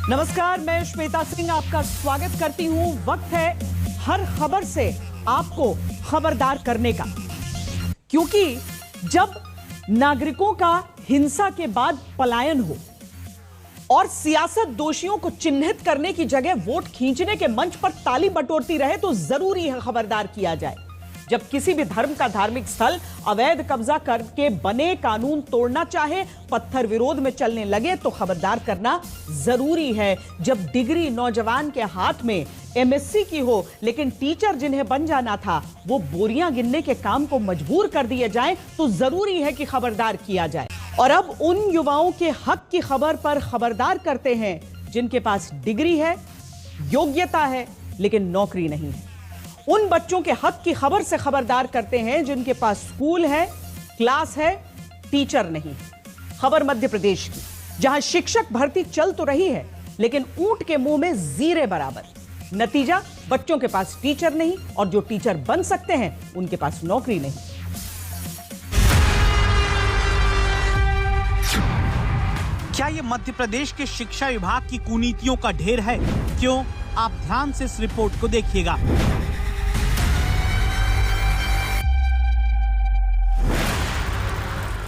नमस्कार, मैं श्वेता सिंह आपका स्वागत करती हूं। वक्त है हर खबर से आपको खबरदार करने का, क्योंकि जब नागरिकों का हिंसा के बाद पलायन हो और सियासत दोषियों को चिन्हित करने की जगह वोट खींचने के मंच पर ताली बटोरती रहे तो जरूरी है खबरदार किया जाए। जब किसी भी धर्म का धार्मिक स्थल अवैध कब्जा करके बने कानून तोड़ना चाहे, पत्थर विरोध में चलने लगे तो खबरदार करना जरूरी है। जब डिग्री नौजवान के हाथ में एमएससी की हो लेकिन टीचर जिन्हें बन जाना था वो बोरियां गिनने के काम को मजबूर कर दिए जाएं तो जरूरी है कि खबरदार किया जाए। और अब उन युवाओं के हक की खबर पर खबरदार करते हैं जिनके पास डिग्री है, योग्यता है लेकिन नौकरी नहीं है। उन बच्चों के हक की खबर से खबरदार करते हैं जिनके पास स्कूल है, क्लास है, टीचर नहीं। खबर मध्य प्रदेश की, जहां शिक्षक भर्ती चल तो रही है लेकिन ऊंट के मुंह में जीरे बराबर। नतीजा, बच्चों के पास टीचर नहीं और जो टीचर बन सकते हैं उनके पास नौकरी नहीं। क्या ये मध्य प्रदेश के शिक्षा विभाग की कुनीतियों का ढेर है? क्यों? आप ध्यान से इस रिपोर्ट को देखिएगा।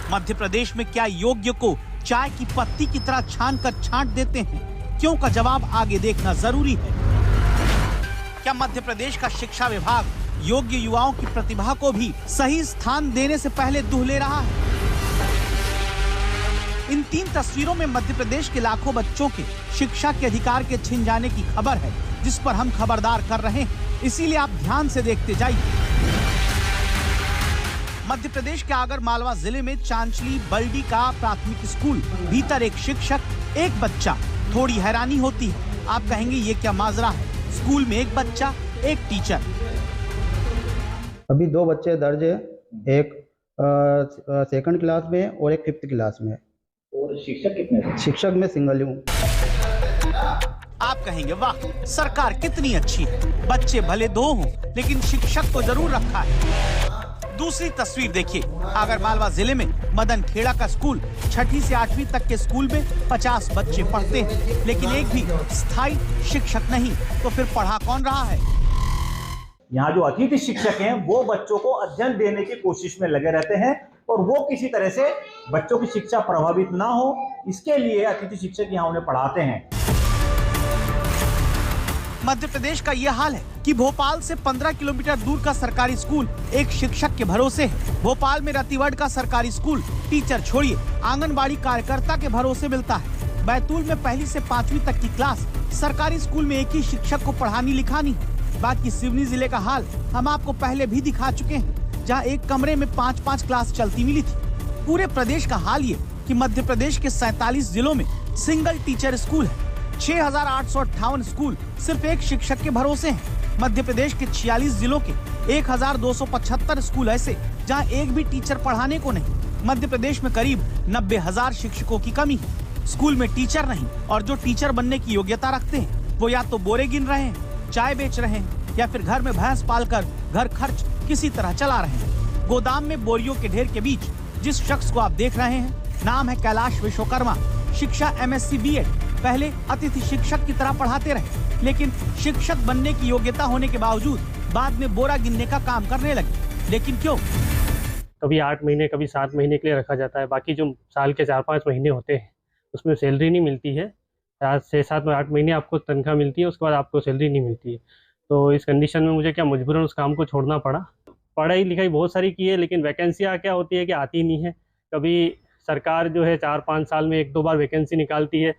मध्य प्रदेश में क्या योग्य को चाय की पत्ती की तरह छान कर छांट देते हैं? क्यों का जवाब आगे देखना जरूरी है। क्या मध्य प्रदेश का शिक्षा विभाग योग्य युवाओं की प्रतिभा को भी सही स्थान देने से पहले दुह ले रहा है? इन 3 तस्वीरों में मध्य प्रदेश के लाखों बच्चों के शिक्षा के अधिकार के छिन जाने की खबर है, जिस पर हम खबरदार कर रहे हैं, इसीलिए आप ध्यान से देखते जाइए। मध्य प्रदेश के आगर मालवा जिले में चांचली बल्डी का प्राथमिक स्कूल, भीतर एक शिक्षक, एक बच्चा। थोड़ी हैरानी होती है, आप कहेंगे ये क्या माजरा है? स्कूल में एक बच्चा, एक टीचर। अभी 2 बच्चे दर्ज है, एक सेकंड क्लास में और एक 5th क्लास में। और शिक्षक कितने? शिक्षक में सिंगल हूँ। आप कहेंगे वाह, सरकार कितनी अच्छी है, बच्चे भले 2 हों लेकिन शिक्षक तो जरूर रखा है। दूसरी तस्वीर देखिए, आगर मालवा जिले में मदन खेड़ा का स्कूल, 6ठी से 8वीं तक के स्कूल में 50 बच्चे पढ़ते हैं लेकिन एक भी स्थायी शिक्षक नहीं, तो फिर पढ़ा कौन रहा है? यहाँ जो अतिथि शिक्षक हैं वो बच्चों को अध्ययन देने की कोशिश में लगे रहते हैं और वो किसी तरह से बच्चों की शिक्षा प्रभावित ना हो, इसके लिए अतिथि शिक्षक यहाँ उन्हें पढ़ाते हैं। मध्य प्रदेश का यह हाल है कि भोपाल से 15 किलोमीटर दूर का सरकारी स्कूल एक शिक्षक के भरोसे है। भोपाल में रतिवड़ का सरकारी स्कूल टीचर छोड़िए, आंगनबाड़ी कार्यकर्ता के भरोसे मिलता है। बैतूल में 1ली से 5वीं तक की क्लास सरकारी स्कूल में एक ही शिक्षक को पढ़ानी लिखानी है। बाकी सिवनी जिले का हाल हम आपको पहले भी दिखा चुके हैं, जहाँ एक कमरे में 5-5 क्लास चलती मिली थी। पूरे प्रदेश का हाल ये कि मध्य प्रदेश के 47 जिलों में सिंगल टीचर स्कूल है। 6,858 स्कूल सिर्फ एक शिक्षक के भरोसे हैं। मध्य प्रदेश के 46 जिलों के 1,275 स्कूल ऐसे जहां एक भी टीचर पढ़ाने को नहीं। मध्य प्रदेश में करीब 90,000 शिक्षकों की कमी है। स्कूल में टीचर नहीं और जो टीचर बनने की योग्यता रखते हैं वो या तो बोरे गिन रहे हैं, चाय बेच रहे हैं या फिर घर में भैंस पालकर घर खर्च किसी तरह चला रहे हैं। गोदाम में बोरियों के ढेर के बीच जिस शख्स को आप देख रहे हैं, नाम है कैलाश विश्वकर्मा। शिक्षा MSc BEd, पहले अतिथि शिक्षक की तरह पढ़ाते रहे लेकिन शिक्षक बनने की योग्यता होने के बावजूद बाद में बोरा गिनने का काम करने लगे। लेकिन क्यों? कभी 8 महीने, कभी 7 महीने के लिए रखा जाता है। बाकी जो साल के 4-5 महीने होते हैं उसमें सैलरी नहीं मिलती है। 6-7-8 महीने आपको तनख्वाह मिलती है, उसके बाद आपको सैलरी नहीं मिलती है। तो इस कंडीशन में मुझे क्या मजबूरन उस काम को छोड़ना पड़ा। पढ़ाई लिखाई बहुत सारी की है लेकिन वैकेंसियाँ क्या होती है कि आती नहीं है। कभी सरकार जो है 4-5 साल में 1-2 बार वैकेंसी निकालती है।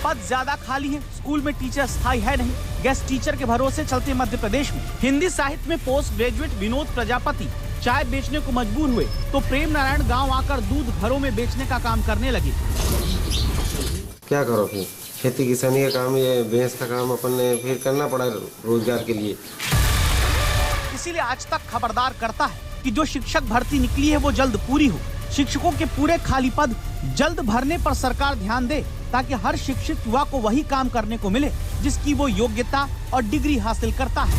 पद ज्यादा खाली है, स्कूल में टीचर स्थायी है नहीं। गेस्ट टीचर के भरोसे चलते मध्य प्रदेश में हिंदी साहित्य में पोस्ट ग्रेजुएट विनोद प्रजापति चाय बेचने को मजबूर हुए तो प्रेम नारायण गांव आकर दूध घरों में बेचने का काम करने लगे। क्या करो फिर, खेती किसानी का काम, ये भैंस का काम अपन ने फिर करना पड़ा रोजगार के लिए। इसीलिए आज तक खबरदार करता है कि जो शिक्षक भर्ती निकली है वो जल्द पूरी हो। शिक्षकों के पूरे खाली पद जल्द भरने पर सरकार ध्यान दे ताकि हर शिक्षित युवा को वही काम करने को मिले जिसकी वो योग्यता और डिग्री हासिल करता है।